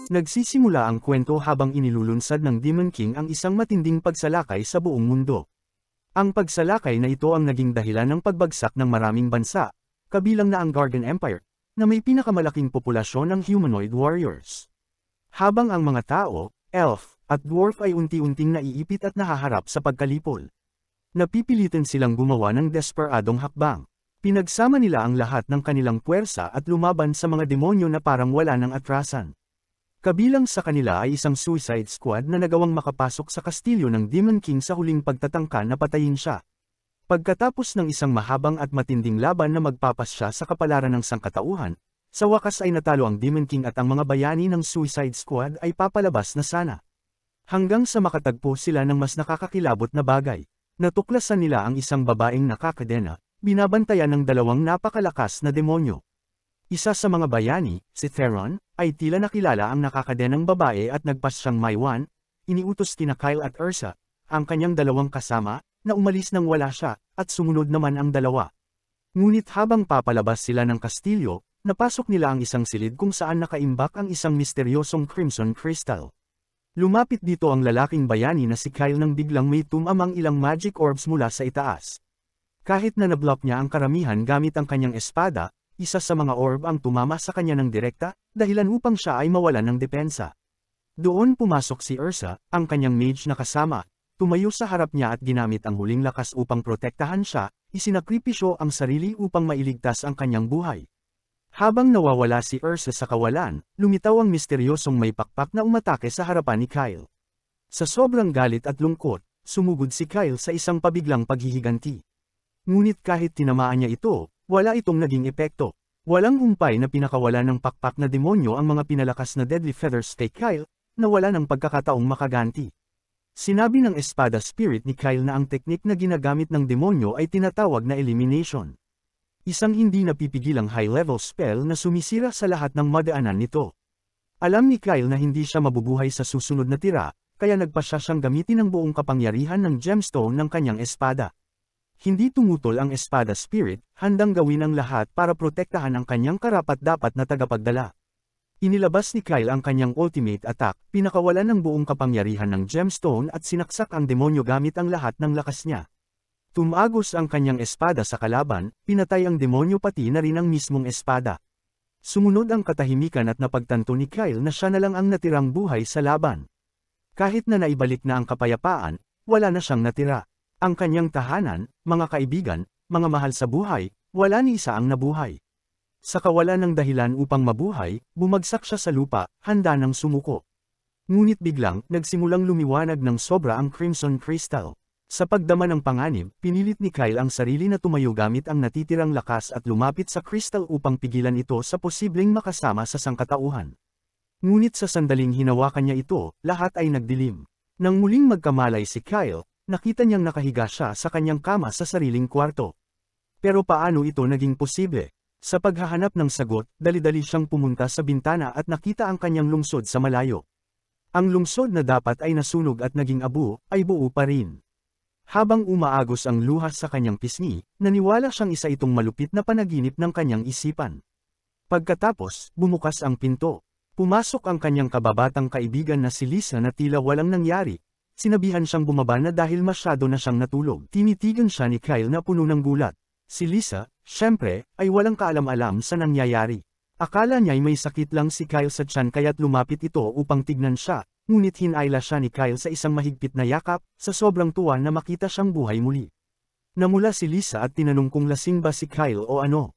Nagsisimula ang kwento habang inilulunsad ng Demon King ang isang matinding pagsalakay sa buong mundo. Ang pagsalakay na ito ang naging dahilan ng pagbagsak ng maraming bansa, kabilang na ang Garden Empire, na may pinakamalaking populasyon ng humanoid warriors. Habang ang mga tao, elf, at dwarf ay unti-unting naiipit at nahaharap sa pagkalipol. Napipilitan silang gumawa ng desperadong hakbang. Pinagsama nila ang lahat ng kanilang puwersa at lumaban sa mga demonyo na parang wala ng atrasan. Kabilang sa kanila ay isang suicide squad na nagawang makapasok sa kastilyo ng Demon King sa huling pagtatangka na patayin siya. Pagkatapos ng isang mahabang at matinding laban na magpapasya sa kapalaran ng sangkatauhan, sa wakas ay natalo ang Demon King at ang mga bayani ng suicide squad ay papalabas na sana. Hanggang sa makatagpo sila ng mas nakakakilabot na bagay. Natuklasan nila ang isang babaeng nakakadena, binabantayan ng dalawang napakalakas na demonyo. Isa sa mga bayani, si Theron, ay tila nakilala ang nakakadenang babae at nagpas siyang Maiwan, iniutos kina Kyle at Ursa, ang kanyang dalawang kasama, na umalis nang wala siya, at sumunod naman ang dalawa. Ngunit habang papalabas sila ng kastilyo, napasok nila ang isang silid kung saan nakaimbak ang isang misteryosong Crimson Crystal. Lumapit dito ang lalaking bayani na si Kyle nang biglang may tumamang ilang magic orbs mula sa itaas. Kahit na nablock niya ang karamihan gamit ang kanyang espada, isa sa mga orb ang tumama sa kanya ng direkta, dahilan upang siya ay mawalan ng depensa. Doon pumasok si Ursa, ang kanyang mage na kasama, tumayo sa harap niya at ginamit ang huling lakas upang protektahan siya, isinakripisyo ang sarili upang mailigtas ang kanyang buhay. Habang nawawala si Ursa sa kawalan, lumitaw ang misteryosong may pakpak na umatake sa harapan ni Kyle. Sa sobrang galit at lungkot, sumugod si Kyle sa isang pabiglang paghihiganti. Ngunit kahit tinamaan niya ito, wala itong naging epekto. Walang humpay na pinakawala ng pakpak na demonyo ang mga pinalakas na deadly feathers kay Kyle, na wala ng pagkakataong makaganti. Sinabi ng espada spirit ni Kyle na ang teknik na ginagamit ng demonyo ay tinatawag na elimination. Isang hindi napipigilang high-level spell na sumisira sa lahat ng madaanan nito. Alam ni Kyle na hindi siya mabubuhay sa susunod na tira, kaya nagpasya siyang gamitin ang buong kapangyarihan ng gemstone ng kanyang espada. Hindi tumutol ang espada spirit, handang gawin ang lahat para protektahan ang kanyang karapat-dapat na tagapagdala. Inilabas ni Kyle ang kanyang ultimate attack, pinakawalan ng buong kapangyarihan ng gemstone at sinaksak ang demonyo gamit ang lahat ng lakas niya. Tumagos ang kanyang espada sa kalaban, pinatay ang demonyo pati na rin ang mismong espada. Sumunod ang katahimikan at napagtanto ni Kyle na siya na lang ang natirang buhay sa laban. Kahit na naibalik na ang kapayapaan, wala na siyang natira. Ang kanyang tahanan, mga kaibigan, mga mahal sa buhay, wala ni isa ang nabuhay. Sa kawalan ng dahilan upang mabuhay, bumagsak siya sa lupa, handa ng sumuko. Ngunit biglang, nagsimulang lumiwanag ng sobra ang Crimson Crystal. Sa pagdama ng panganib, pinilit ni Kyle ang sarili na tumayo gamit ang natitirang lakas at lumapit sa crystal upang pigilan ito sa posibleng makasama sa sangkatauhan. Ngunit sa sandaling hinawakan niya ito, lahat ay nagdilim. Nang muling magkamalay si Kyle, nakita niyang nakahiga siya sa kanyang kama sa sariling kwarto. Pero paano ito naging posible? Sa paghahanap ng sagot, dali-dali siyang pumunta sa bintana at nakita ang kanyang lungsod sa malayo. Ang lungsod na dapat ay nasunog at naging abo, ay buo pa rin. Habang umaagos ang luha sa kanyang pisngi, naniwala siyang isa itong malupit na panaginip ng kanyang isipan. Pagkatapos, bumukas ang pinto. Pumasok ang kanyang kababatang kaibigan na si Lisa na tila walang nangyari. Sinabihan siyang bumaba na dahil masyado na siyang natulog. Tinitigan siya ni Kyle na puno ng gulat. Si Lisa, syempre, ay walang kaalam-alam sa nangyayari. Akala niya'y may sakit lang si Kyle sa tiyan kaya't lumapit ito upang tignan siya, ngunit hinayla siya ni Kyle sa isang mahigpit na yakap, sa sobrang tuwa na makita siyang buhay muli. Namula si Lisa at tinanong kung lasing ba si Kyle o ano.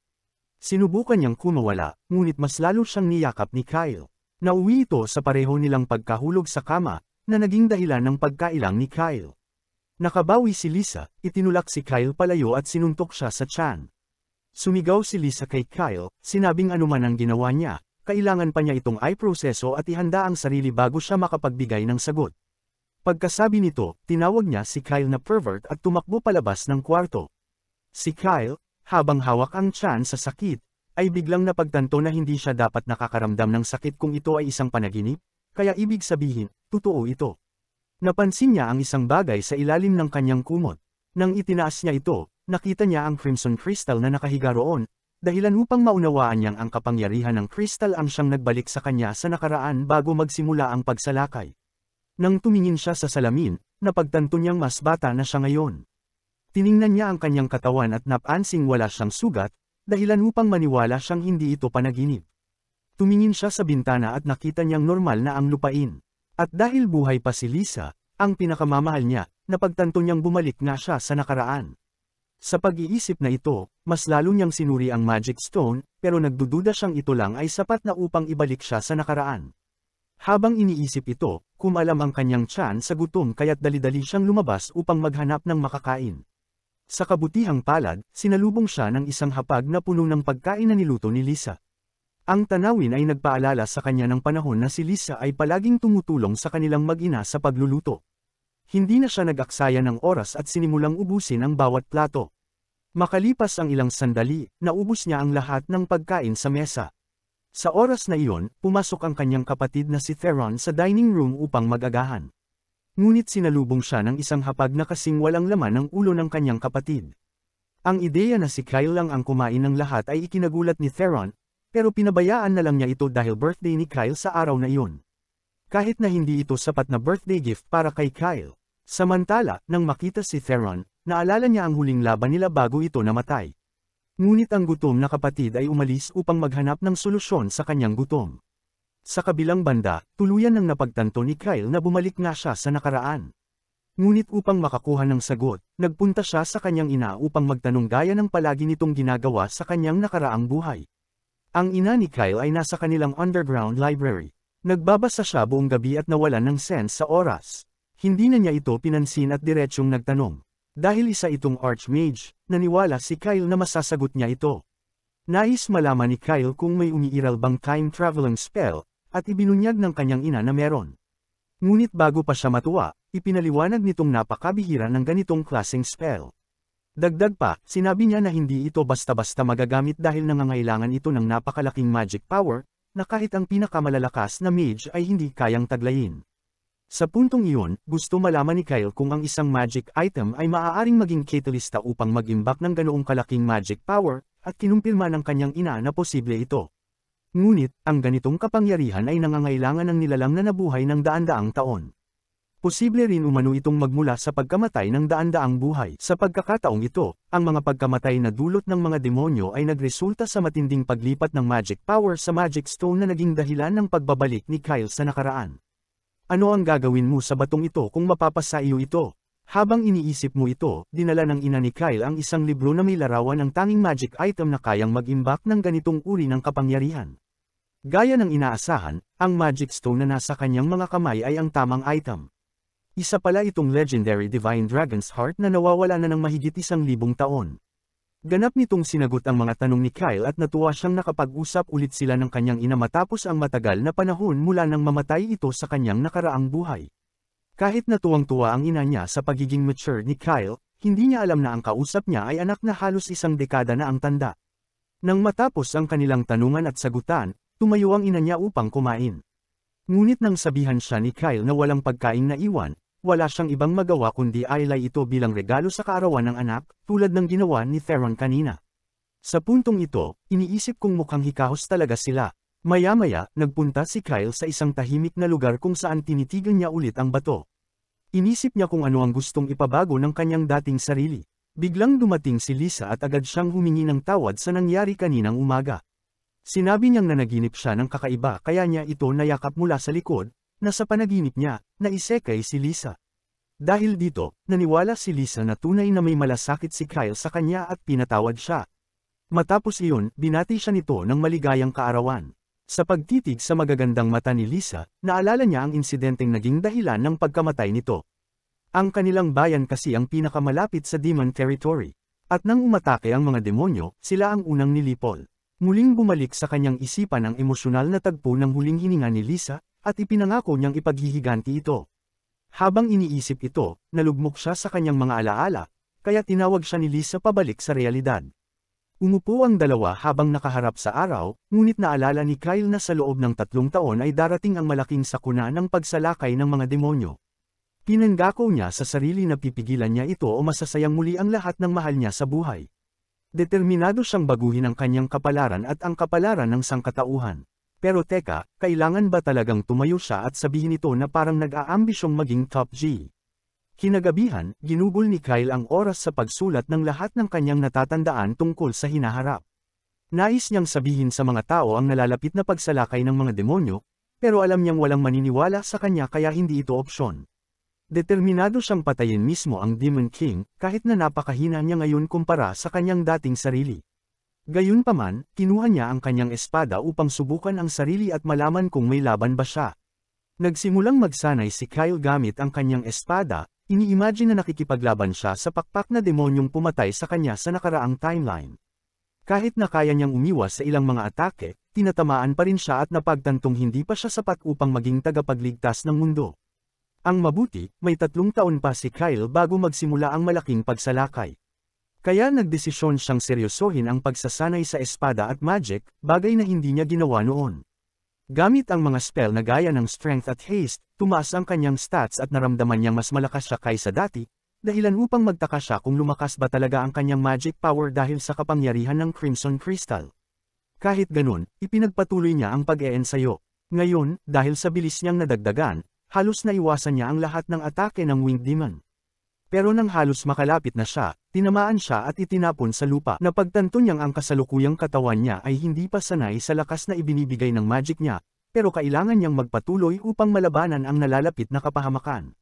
Sinubukan niyang kumawala, ngunit mas lalo siyang niyakap ni Kyle. Nauwi ito sa pareho nilang pagkahulog sa kama, na naging dahilan ng pagkailang ni Kyle. Nakabawi si Lisa, itinulak si Kyle palayo at sinuntok siya sa tiyan. Sumigaw si Lisa kay Kyle, sinabing anuman ang ginawa niya, kailangan pa niya itong i-proseso at ihanda ang sarili bago siya makapagbigay ng sagot. Pagkasabi nito, tinawag niya si Kyle na pervert at tumakbo palabas ng kwarto. Si Kyle, habang hawak ang tiyan sa sakit, ay biglang napagtanto na hindi siya dapat nakakaramdam ng sakit kung ito ay isang panaginip, kaya ibig sabihin, totoo ito. Napansin niya ang isang bagay sa ilalim ng kanyang kumot. Nang itinaas niya ito, nakita niya ang Crimson Crystal na nakahiga roon, dahilan upang maunawaan niyang ang kapangyarihan ng kristal ang siyang nagbalik sa kanya sa nakaraan bago magsimula ang pagsalakay. Nang tumingin siya sa salamin, napagtanto niyang mas bata na siya ngayon. Tiningnan niya ang kanyang katawan at napansing wala siyang sugat, dahilan upang maniwala siyang hindi ito panaginip. Tumingin siya sa bintana at nakita niyang normal na ang lupain. At dahil buhay pa si Lisa, ang pinakamamahal niya, napagtanto niyang bumalik nga siya sa nakaraan. Sa pag-iisip na ito, mas lalo niyang sinuri ang Magic Stone, pero nagdududa siyang ito lang ay sapat na upang ibalik siya sa nakaraan. Habang iniisip ito, kumalam ang kanyang tiyan sa gutom kaya't dali-dali siyang lumabas upang maghanap ng makakain. Sa kabutihang palad, sinalubong siya ng isang hapag na puno ng pagkain na niluto ni Lisa. Ang tanawin ay nagpaalala sa kanya ng panahon na si Lisa ay palaging tumutulong sa kanilang mag-ina sa pagluluto. Hindi na siya nag-aksaya ng oras at sinimulang ubusin ang bawat plato. Makalipas ang ilang sandali, naubos niya ang lahat ng pagkain sa mesa. Sa oras na iyon, pumasok ang kanyang kapatid na si Theron sa dining room upang mag-agahan. Ngunit sinalubong siya ng isang hapag na kasing walang laman ng ulo ng kanyang kapatid. Ang ideya na si Kyle lang ang kumain ng lahat ay ikinagulat ni Theron, pero pinabayaan na lang niya ito dahil birthday ni Kyle sa araw na iyon. Kahit na hindi ito sapat na birthday gift para kay Kyle. Samantala, nang makita si Theron, naalala niya ang huling laban nila bago ito namatay. Ngunit ang gutom na kapatid ay umalis upang maghanap ng solusyon sa kanyang gutom. Sa kabilang banda, tuluyan nang napagtanto ni Kyle na bumalik nga siya sa nakaraan. Ngunit upang makakuha ng sagot, nagpunta siya sa kanyang ina upang magtanong gaya ng palagi nitong ginagawa sa kanyang nakaraang buhay. Ang ina ni Kyle ay nasa kanilang underground library. Nagbabasa siya buong gabi at nawalan ng sense sa oras. Hindi na niya ito pinansin at diretsyong nagtanong. Dahil isa itong archmage, naniwala si Kyle na masasagot niya ito. Nais malaman ni Kyle kung may umiiral bang time-traveling spell, at ibinunyag ng kanyang ina na meron. Ngunit bago pa siya matuwa, ipinaliwanag nitong napakabihira ng ganitong klaseng spell. Dagdag pa, sinabi niya na hindi ito basta-basta magagamit dahil nangangailangan ito ng napakalaking magic power, na kahit ang pinakamalalakas na mage ay hindi kayang taglayin. Sa puntong iyon, gusto malaman ni Kyle kung ang isang magic item ay maaaring maging catalyst upang mag-imbak ng ganoong kalaking magic power, at kinumpirma ng kanyang ina na posible ito. Ngunit, ang ganitong kapangyarihan ay nangangailangan ng nilalang na nabuhay ng daan-daang taon. Posible rin umano itong magmula sa pagkamatay ng daan-daang buhay. Sa pagkakataong ito, ang mga pagkamatay na dulot ng mga demonyo ay nagresulta sa matinding paglipat ng magic power sa Magic Stone na naging dahilan ng pagbabalik ni Kyle sa nakaraan. Ano ang gagawin mo sa batong ito kung mapapasa iyo ito? Habang iniisip mo ito, dinala ng ina ni Kyle ang isang libro na may larawan ng tanging magic item na kayang mag-imbak ng ganitong uri ng kapangyarihan. Gaya ng inaasahan, ang Magic Stone na nasa kanyang mga kamay ay ang tamang item. Isa pala itong legendary Divine Dragon's Heart na nawawala na ng mahigit 1,000 taon. Ganap nitong sinagot ang mga tanong ni Kyle at natuwa siyang nakapag-usap ulit sila ng kanyang ina matapos ang matagal na panahon mula nang mamatay ito sa kanyang nakaraang buhay. Kahit natuwang-tuwa ang ina niya sa pagiging mature ni Kyle, hindi niya alam na ang kausap niya ay anak na halos 1 dekada na ang tanda. Nang matapos ang kanilang tanungan at sagutan, tumayo ang ina niya upang kumain. Ngunit nang sabihan siya ni Kyle na walang pagkain na iwan, wala siyang ibang magawa kundi ilay ito bilang regalo sa kaarawan ng anak, tulad ng ginawa ni Theron kanina. Sa puntong ito, iniisip kong mukhang hikahos talaga sila. Maya-maya, nagpunta si Kyle sa isang tahimik na lugar kung saan tinitigan niya ulit ang bato. Inisip niya kung ano ang gustong ipabago ng kanyang dating sarili. Biglang dumating si Lisa at agad siyang humingi ng tawad sa nangyari kaninang umaga. Sinabi niyang nanaginip siya ng kakaiba kaya niya ito nayakap mula sa likod, na sa panaginip niya, naisekay si Lisa. Dahil dito, naniwala si Lisa na tunay na may malasakit si Kyle sa kanya at pinatawad siya. Matapos iyon, binati siya nito ng maligayang kaarawan. Sa pagtitig sa magagandang mata ni Lisa, naalala niya ang insidenteng naging dahilan ng pagkamatay nito. Ang kanilang bayan kasi ang pinakamalapit sa Demon Territory. At nang umatake ang mga demonyo, sila ang unang nilipol. Muling bumalik sa kanyang isipan ang emosyonal na tagpo ng huling hininga ni Lisa, at ipinangako niyang ipaghihiganti ito. Habang iniisip ito, nalugmok siya sa kanyang mga alaala, kaya tinawag siya ni Lisa pabalik sa realidad. Umupo ang dalawa habang nakaharap sa araw, ngunit naalala ni Kyle na sa loob ng 3 taon ay darating ang malaking sakuna ng pagsalakay ng mga demonyo. Pinangako niya sa sarili na pipigilan niya ito o masasayang muli ang lahat ng mahal niya sa buhay. Determinado siyang baguhin ang kanyang kapalaran at ang kapalaran ng sangkatauhan. Pero teka, kailangan ba talagang tumayo siya at sabihin ito na parang nag-aambisyong maging top G? Kinagabihan, ginugol ni Kyle ang oras sa pagsulat ng lahat ng kanyang natatandaan tungkol sa hinaharap. Nais niyang sabihin sa mga tao ang nalalapit na pagsalakay ng mga demonyo, pero alam niyang walang maniniwala sa kanya kaya hindi ito opsyon. Determinado siyang patayin mismo ang Demon King, kahit na napakahina niya ngayon kumpara sa kanyang dating sarili. Gayunpaman, kinuha niya ang kanyang espada upang subukan ang sarili at malaman kung may laban ba siya. Nagsimulang magsanay si Kyle gamit ang kanyang espada, ini-imagine na nakikipaglaban siya sa pakpak na demonyong pumatay sa kanya sa nakaraang timeline. Kahit na kaya niyang umiwas sa ilang mga atake, tinatamaan pa rin siya at napagtantong hindi pa siya sapat upang maging tagapagligtas ng mundo. Ang mabuti, may 3 taon pa si Kyle bago magsimula ang malaking pagsalakay. Kaya nagdesisyon siyang seryosohin ang pagsasanay sa espada at magic, bagay na hindi niya ginawa noon. Gamit ang mga spell na gaya ng strength at haste, tumaas ang kanyang stats at naramdaman niyang mas malakas siya kaysa dati, dahilan upang magtaka siya kung lumakas ba talaga ang kanyang magic power dahil sa kapangyarihan ng Crimson Crystal. Kahit ganun, ipinagpatuloy niya ang pag-eensayo. Ngayon, dahil sa bilis niyang nadagdagan, halos naiwasan niya ang lahat ng atake ng Winged Demon. Pero nang halos makalapit na siya, tinamaan siya at itinapon sa lupa. Napagtanto niyang ang kasalukuyang katawan niya ay hindi pa sanay sa lakas na ibinibigay ng magic niya, pero kailangan niyang magpatuloy upang malabanan ang nalalapit na kapahamakan.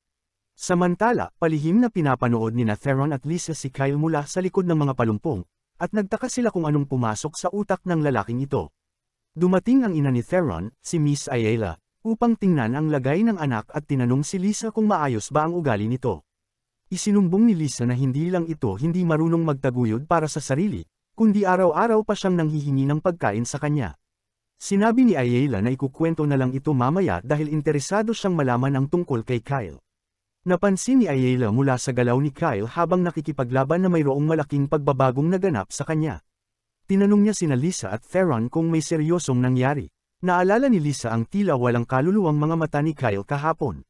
Samantala, palihim na pinapanood ni Theron at Lisa si Kyle mula sa likod ng mga palumpong, at nagtaka sila kung anong pumasok sa utak ng lalaking ito. Dumating ang ina ni Theron, si Miss Ayala, upang tingnan ang lagay ng anak at tinanong si Lisa kung maayos ba ang ugali nito. Isinumbong ni Lisa na hindi lang ito hindi marunong magtaguyod para sa sarili, kundi araw-araw pa siyang nanghihingi ng pagkain sa kanya. Sinabi ni Ayala na ikukwento na lang ito mamaya dahil interesado siyang malaman ang tungkol kay Kyle. Napansin ni Ayala mula sa galaw ni Kyle habang nakikipaglaban na mayroong malaking pagbabagong naganap sa kanya. Tinanong niya sina Lisa at Theron kung may seryosong nangyari. Naalala ni Lisa ang tila walang kaluluwang mga mata ni Kyle kahapon.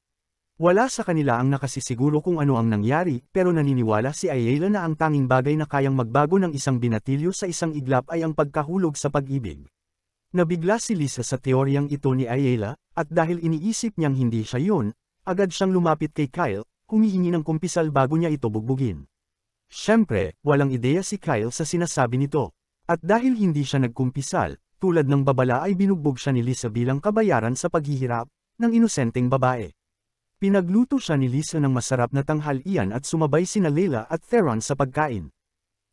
Wala sa kanila ang nakasisiguro kung ano ang nangyari, pero naniniwala si Ayala na ang tanging bagay na kayang magbago ng isang binatilyo sa isang iglap ay ang pagkahulog sa pag-ibig. Nabigla si Lisa sa teoryang ito ni Ayala, at dahil iniisip niyang hindi siya yun, agad siyang lumapit kay Kyle, humihingi ng kumpisal bago niya ito bugbugin. Siyempre, walang ideya si Kyle sa sinasabi nito. At dahil hindi siya nagkumpisal, tulad ng babala ay binugbog siya ni Lisa bilang kabayaran sa paghihirap ng inosenteng babae. Pinagluto siya ni Lisa ng masarap na tanghalian at sumabay sina Layla at Theron sa pagkain.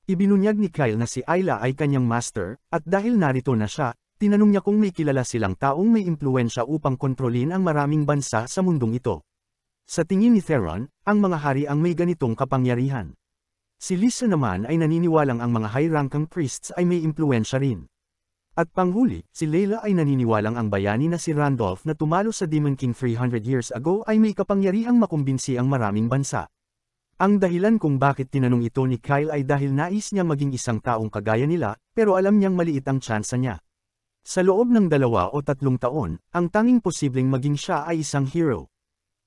Ibinunyag ni Kyle na si Ayla ay kanyang master, at dahil narito na siya, tinanong niya kung may kilala silang taong may impluwensya upang kontrolin ang maraming bansa sa mundong ito. Sa tingin ni Theron, ang mga hari ang may ganitong kapangyarihan. Si Lisa naman ay naniniwalang ang mga high-ranking priests ay may impluwensya rin. At panghuli, si Layla ay naniniwalang ang bayani na si Randolph na tumalo sa Demon King 300 years ago ay may kapangyarihang makumbinsi ang maraming bansa. Ang dahilan kung bakit tinanong ito ni Kyle ay dahil nais niya maging isang taong kagaya nila, pero alam niyang maliit ang tsansa niya. Sa loob ng 2 o 3 taon, ang tanging posibleng maging siya ay isang hero.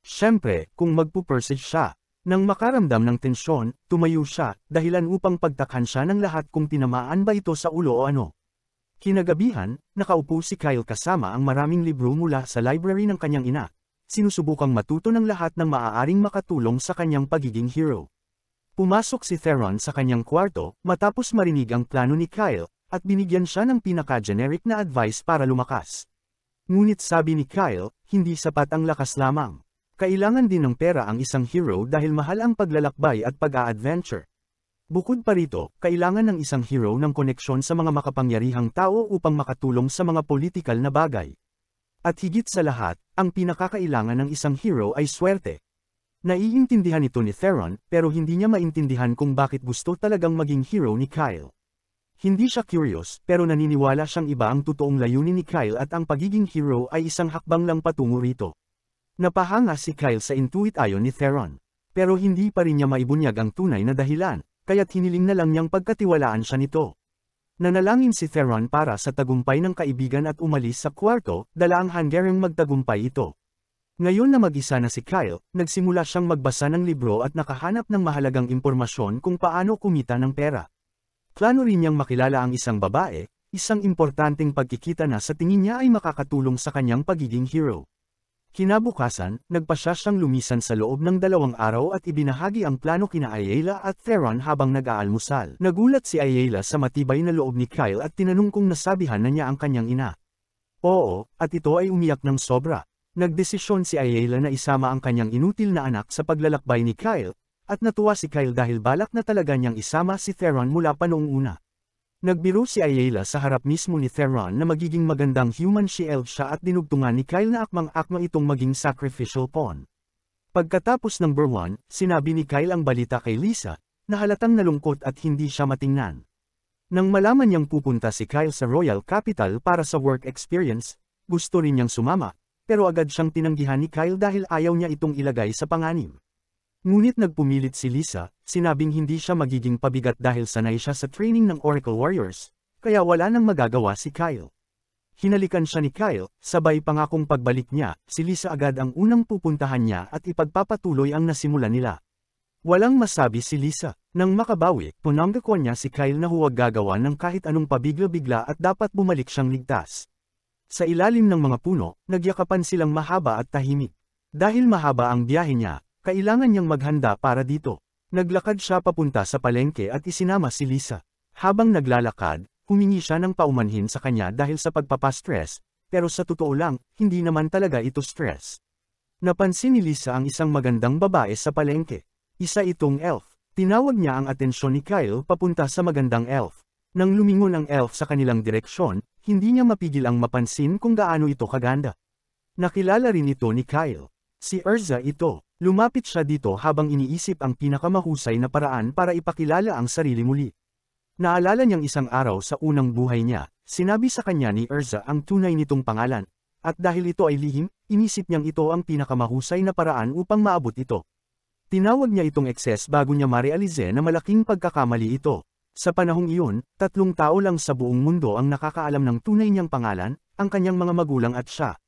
Siyempre, kung magpupursige siya. Nang makaramdam ng tensyon, tumayo siya, dahilan upang pagtakhan siya ng lahat kung tinamaan ba ito sa ulo o ano. Kinagabihan, nakaupo si Kyle kasama ang maraming libro mula sa library ng kanyang ina. Sinusubukang matuto ng lahat ng maaaring makatulong sa kanyang pagiging hero. Pumasok si Theron sa kanyang kwarto, matapos marinig ang plano ni Kyle, at binigyan siya ng pinaka-generic na advice para lumakas. Ngunit sabi ni Kyle, hindi sapat ang lakas lamang. Kailangan din ng pera ang isang hero dahil mahal ang paglalakbay at pag-a-adventure. Bukod pa rito, kailangan ng isang hero ng koneksyon sa mga makapangyarihang tao upang makatulong sa mga politikal na bagay. At higit sa lahat, ang pinakakailangan ng isang hero ay swerte. Naiintindihan ito ni Theron, pero hindi niya maintindihan kung bakit gusto talagang maging hero ni Kyle. Hindi siya curious, pero naniniwala siyang iba ang totoong layunin ni Kyle at ang pagiging hero ay isang hakbang lang patungo rito. Napahanga si Kyle sa intuit ayon ni Theron. Pero hindi pa rin niya maibunyag ang tunay na dahilan. Kaya't hiniling na lang niyang pagkatiwalaan siya nito. Nanalangin si Theron para sa tagumpay ng kaibigan at umalis sa kwarto, dala ang hanggaring magtagumpay ito. Ngayon na mag-isa na si Kyle, nagsimula siyang magbasa ng libro at nakahanap ng mahalagang impormasyon kung paano kumita ng pera. Plano rin niyang makilala ang isang babae, isang importanteng pagkikita na sa tingin niya ay makakatulong sa kanyang pagiging hero. Kinabukasan, nagpasya siyang lumisan sa loob ng 2 araw at ibinahagi ang plano kina Ayala at Theron habang nag-aalmusal. Nagulat si Ayala sa matibay na loob ni Kyle at tinanong kung nasabihan na niya ang kanyang ina. Oo, at ito ay umiyak ng sobra. Nagdesisyon si Ayala na isama ang kanyang inutil na anak sa paglalakbay ni Kyle, at natuwa si Kyle dahil balak na talaga niyang isama si Theron mula pa noong una. Nagbiro si Ayala sa harap mismo ni Theron na magiging magandang human shield siya at dinugtungan ni Kyle na akmang-akma itong maging sacrificial pawn. Pagkatapos ng number 1, sinabi ni Kyle ang balita kay Lisa, na halatang nalungkot at hindi siya matingnan. Nang malaman niyang pupunta si Kyle sa Royal Capital para sa work experience, gusto rin niyang sumama, pero agad siyang tinanggihan ni Kyle dahil ayaw niya itong ilagay sa panganib. Ngunit nagpumilit si Lisa, sinabing hindi siya magiging pabigat dahil sanay siya sa training ng Oracle Warriors, kaya wala nang magagawa si Kyle. Hinalikan siya ni Kyle, sabay pangakong pagbalik niya, si Lisa agad ang unang pupuntahan niya at ipagpapatuloy ang nasimulan nila. Walang masabi si Lisa. Nang makabawi, punanggakuan niya si Kyle na huwag gagawa ng kahit anong pabigla-bigla at dapat bumalik siyang ligtas. Sa ilalim ng mga puno, nagyakapan silang mahaba at tahimik. Dahil mahaba ang biyahe niya, kailangan niyang maghanda para dito. Naglakad siya papunta sa palengke at isinama si Lisa. Habang naglalakad, humingi siya ng paumanhin sa kanya dahil sa pagpapastress, pero sa totoo lang, hindi naman talaga ito stress. Napansin ni Lisa ang isang magandang babae sa palengke. Isa itong elf. Tinawag niya ang atensyon ni Kyle papunta sa magandang elf. Nang lumingon ang elf sa kanilang direksyon, hindi niya mapigil ang mapansin kung gaano ito kaganda. Nakilala rin ito ni Kyle. Si Urza ito. Lumapit siya dito habang iniisip ang pinakamahusay na paraan para ipakilala ang sarili muli. Naalala niyang isang araw sa unang buhay niya, sinabi sa kanya ni Urza ang tunay nitong pangalan, at dahil ito ay lihim, inisip niyang ito ang pinakamahusay na paraan upang maabot ito. Tinawag niya itong excess bago niya marealize na malaking pagkakamali ito. Sa panahong iyon, 3 tao lang sa buong mundo ang nakakaalam ng tunay niyang pangalan, ang kanyang mga magulang at siya.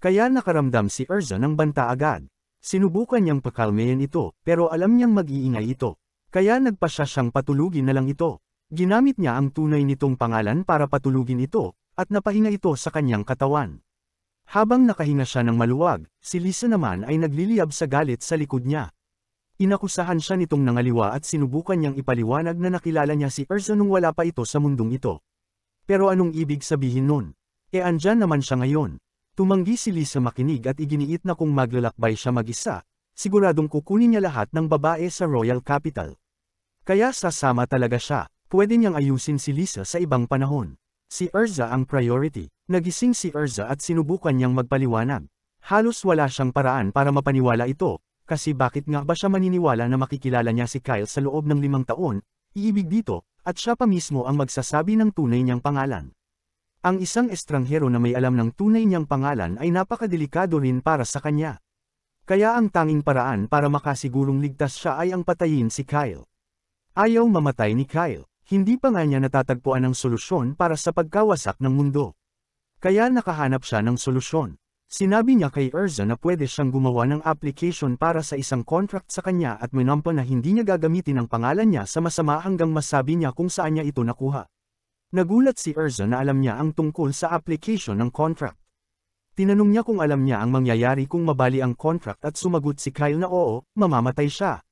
Kaya nakaramdam si Urza ng banta agad. Sinubukan niyang pakalmayan ito, pero alam niyang mag-iingay ito. Kaya nagpasya siyang patulugin na lang ito. Ginamit niya ang tunay nitong pangalan para patulugin ito, at napahinga ito sa kanyang katawan. Habang nakahinga siya ng maluwag, si Lisa naman ay nagliliyab sa galit sa likod niya. Inakusahan siya nitong nangaliwa at sinubukan niyang ipaliwanag na nakilala niya si Urza nung wala pa ito sa mundong ito. Pero anong ibig sabihin nun? Andyan naman siya ngayon. Tumanggi si Lisa makinig at iginiit na kung maglalakbay siya mag-isa, siguradong kukunin niya lahat ng babae sa Royal Capital. Kaya sasama talaga siya. Pwede niyang ayusin si Lisa sa ibang panahon. Si Urza ang priority. Nagising si Urza at sinubukan niyang magpaliwanag. Halos wala siyang paraan para mapaniwala ito, kasi bakit nga ba siya maniniwala na makikilala niya si Kyle sa loob ng 5 taon, iibig dito, at siya pa mismo ang magsasabi ng tunay niyang pangalan. Ang isang estranghero na may alam ng tunay niyang pangalan ay napakadelikado rin para sa kanya. Kaya ang tanging paraan para makasigurong ligtas siya ay ang patayin si Kyle. Ayaw mamatay ni Kyle. Hindi pa nga niya natatagpuan ang solusyon para sa pagkawasak ng mundo. Kaya nakahanap siya ng solusyon. Sinabi niya kay Urza na pwede siyang gumawa ng application para sa isang contract sa kanya at minampa na hindi niya gagamitin ang pangalan niya sa masama hanggang masabi niya kung saan niya ito nakuha. Nagulat si Urza na alam niya ang tungkol sa application ng contract. Tinanong niya kung alam niya ang mangyayari kung mabali ang contract at sumagot si Kyle na oo, mamamatay siya.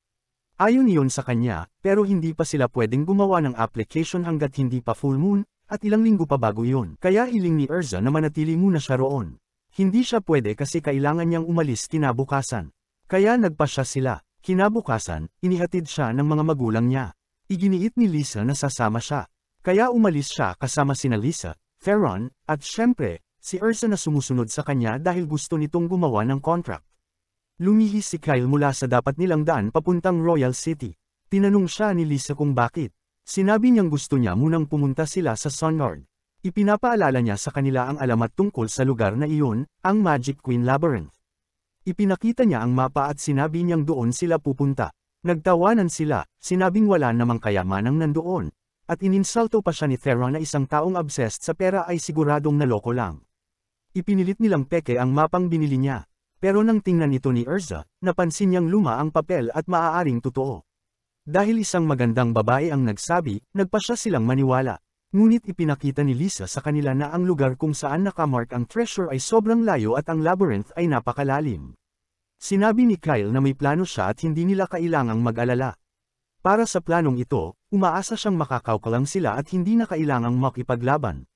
Ayon iyon sa kanya, pero hindi pa sila pwedeng gumawa ng application hanggat hindi pa full moon, at ilang linggo pa bago iyon. Kaya hiling ni Urza na manatili muna siya roon. Hindi siya pwede kasi kailangan niyang umalis kinabukasan. Kaya nagpasya sila. Kinabukasan, inihatid siya ng mga magulang niya. Iginiit ni Lisa na sasama siya. Kaya umalis siya kasama sina Lisa, Theron, at syempre, si Urza na sumusunod sa kanya dahil gusto nitong gumawa ng contract. Lumihis si Kyle mula sa dapat nilang daan papuntang Royal City. Tinanong siya ni Lisa kung bakit. Sinabi niyang gusto niya munang pumunta sila sa Sunyard. Ipinapaalala niya sa kanila ang alamat tungkol sa lugar na iyon, ang Magic Queen Labyrinth. Ipinakita niya ang mapa at sinabi niyang doon sila pupunta. Nagtawanan sila, sinabing wala namang kayamanang nandoon. At ininsulto pa siya ni Theron na isang taong obsessed sa pera ay siguradong naloko lang. Ipinilit nilang peke ang mapang binili niya. Pero nang tingnan ito ni Urza, napansin niyang luma ang papel at maaaring totoo. Dahil isang magandang babae ang nagsabi, nagpasya silang maniwala. Ngunit ipinakita ni Lisa sa kanila na ang lugar kung saan nakamark ang treasure ay sobrang layo at ang labyrinth ay napakalalim. Sinabi ni Kyle na may plano siya at hindi nila kailangang mag-alala. Para sa planong ito, umaasa siyang makakaukalang sila at hindi na kailangang makipaglaban.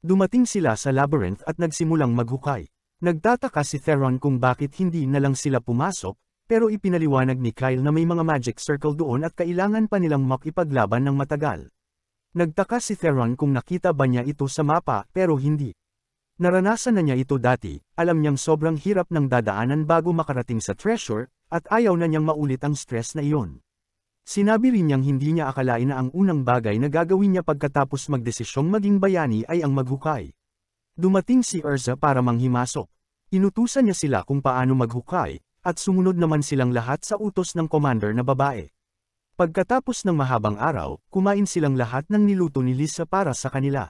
Dumating sila sa labyrinth at nagsimulang maghukay. Nagtataka si Theron kung bakit hindi na lang sila pumasok, pero ipinaliwanag ni Kyle na may mga magic circle doon at kailangan pa nilang makipaglaban ng matagal. Nagtaka si Theron kung nakita ba niya ito sa mapa pero hindi. Naranasan na niya ito dati, alam niyang sobrang hirap ng dadaanan bago makarating sa treasure, at ayaw na niyang maulit ang stress na iyon. Sinabi rin niyang hindi niya akalain na ang unang bagay na gagawin niya pagkatapos magdesisyong maging bayani ay ang maghukay. Dumating si Urza para manghimasok. Inutusan niya sila kung paano maghukay, at sumunod naman silang lahat sa utos ng commander na babae. Pagkatapos ng mahabang araw, kumain silang lahat ng niluto ni Lisa para sa kanila.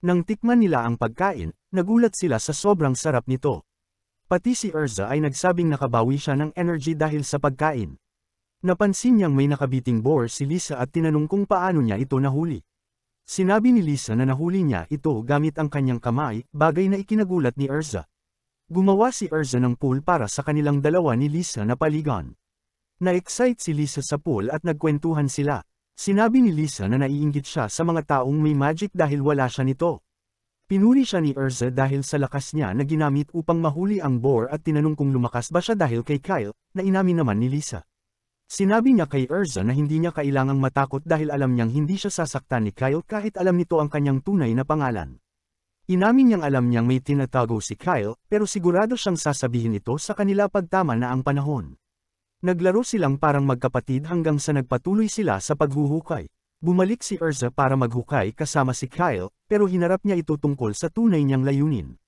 Nang tikman nila ang pagkain, nagulat sila sa sobrang sarap nito. Pati si Urza ay nagsabing nakabawi siya ng energy dahil sa pagkain. Napansin niyang may nakabiting boar si Lisa at tinanong kung paano niya ito nahuli. Sinabi ni Lisa na nahuli niya ito gamit ang kanyang kamay, bagay na ikinagulat ni Urza. Gumawa si Urza ng pool para sa kanilang dalawa ni Lisa na paligon. Na-excite si Lisa sa pool at nagkwentuhan sila. Sinabi ni Lisa na naiinggit siya sa mga taong may magic dahil wala siya nito. Pinuri siya ni Urza dahil sa lakas niya na ginamit upang mahuli ang boar at tinanong kung lumakas ba siya dahil kay Kyle, na inamin naman ni Lisa. Sinabi niya kay Urza na hindi niya kailangang matakot dahil alam niyang hindi siya sasaktan ni Kyle kahit alam nito ang kanyang tunay na pangalan. Inamin niyang alam niyang may tinatago si Kyle, pero sigurado siyang sasabihin ito sa kanila pag tama na ang panahon. Naglaro silang parang magkapatid hanggang sa nagpatuloy sila sa paghuhukay. Bumalik si Urza para maghukay kasama si Kyle, pero hinarap niya ito tungkol sa tunay niyang layunin.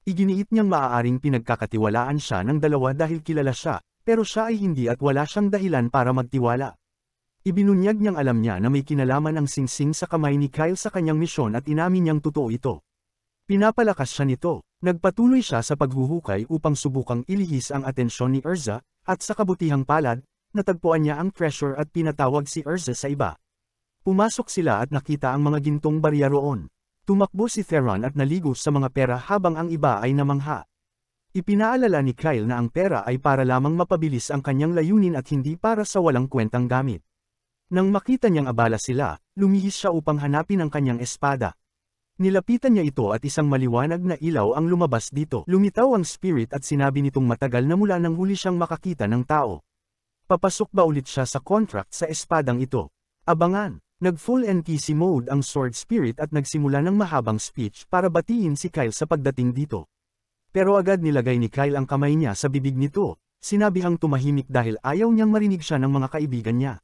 Iginiit niyang maaaring pinagkakatiwalaan siya ng dalawa dahil kilala siya, pero siya ay hindi at wala siyang dahilan para magtiwala. Ibinunyag niyang alam niya na may kinalaman ang singsing sa kamay ni Kyle sa kanyang misyon at inamin niyang totoo ito. Pinapalakas siya nito. Nagpatuloy siya sa paghuhukay upang subukang ilihis ang atensyon ni Urza, at sa kabutihang palad, natagpuan niya ang treasure at pinatawag si Urza sa iba. Pumasok sila at nakita ang mga gintong barya roon. Tumakbo si Theron at naligo sa mga pera habang ang iba ay namangha. Ipinaalala ni Kyle na ang pera ay para lamang mapabilis ang kanyang layunin at hindi para sa walang kwentang gamit. Nang makita niyang abala sila, lumihis siya upang hanapin ang kanyang espada. Nilapitan niya ito at isang maliwanag na ilaw ang lumabas dito. Lumitaw ang spirit at sinabi nitong matagal na mula nang huli siyang makakita ng tao. Papasok ba ulit siya sa contract sa espadang ito? Abangan! Nag-full NPC mode ang sword spirit at nagsimula ng mahabang speech para batiin si Kyle sa pagdating dito. Pero agad nilagay ni Kyle ang kamay niya sa bibig nito, sinabihang tumahimik dahil ayaw niyang marinig siya ng mga kaibigan niya.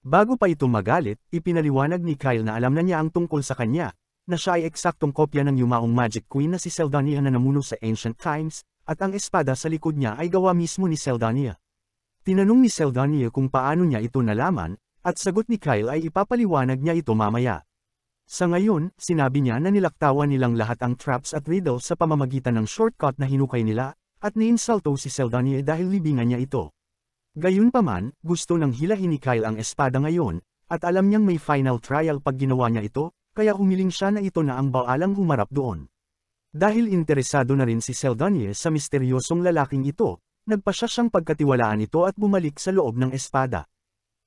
Bago pa ito magalit, ipinaliwanag ni Kyle na alam na niya ang tungkol sa kanya, na siya ay eksaktong kopya ng yumaong Magic Queen na si Seldania na namuno sa ancient times, at ang espada sa likod niya ay gawa mismo ni Seldania. Tinanong ni Seldania kung paano niya ito nalaman, at sagot ni Kyle ay ipapaliwanag niya ito mamaya. Sa ngayon, sinabi niya na nilaktawan nilang lahat ang traps at riddles sa pamamagitan ng shortcut na hinukay nila, at niinsulto si Seldania dahil libingan niya ito. Gayunpaman, gusto nang hilahin ni Kyle ang espada ngayon, at alam niyang may final trial pag ginawa niya ito, kaya humiling siya na ito na ang baalang humarap doon. Dahil interesado na rin si Seldania sa misteryosong lalaking ito, nagpasya siyang pagkatiwalaan ito at bumalik sa loob ng espada.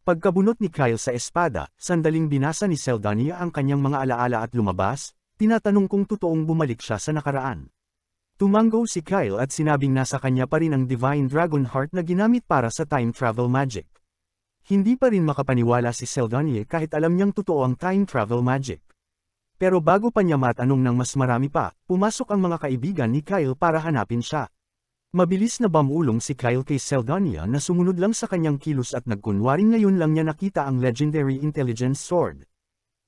Pagkabunot ni Kyle sa espada, sandaling binasa ni Seldania ang kanyang mga alaala at lumabas, tinatanong kung totoong bumalik siya sa nakaraan. Tumango si Kyle at sinabing nasa kanya pa rin ang Divine Dragon Heart na ginamit para sa time travel magic. Hindi pa rin makapaniwala si Seldania kahit alam niyang totoo ang time travel magic. Pero bago pa niya matanong ng mas marami pa, pumasok ang mga kaibigan ni Kyle para hanapin siya. Mabilis na bamulong si Kyle kay Seldania na sumunod lang sa kanyang kilos at nagkunwaring ngayon lang niya nakita ang Legendary Intelligence Sword.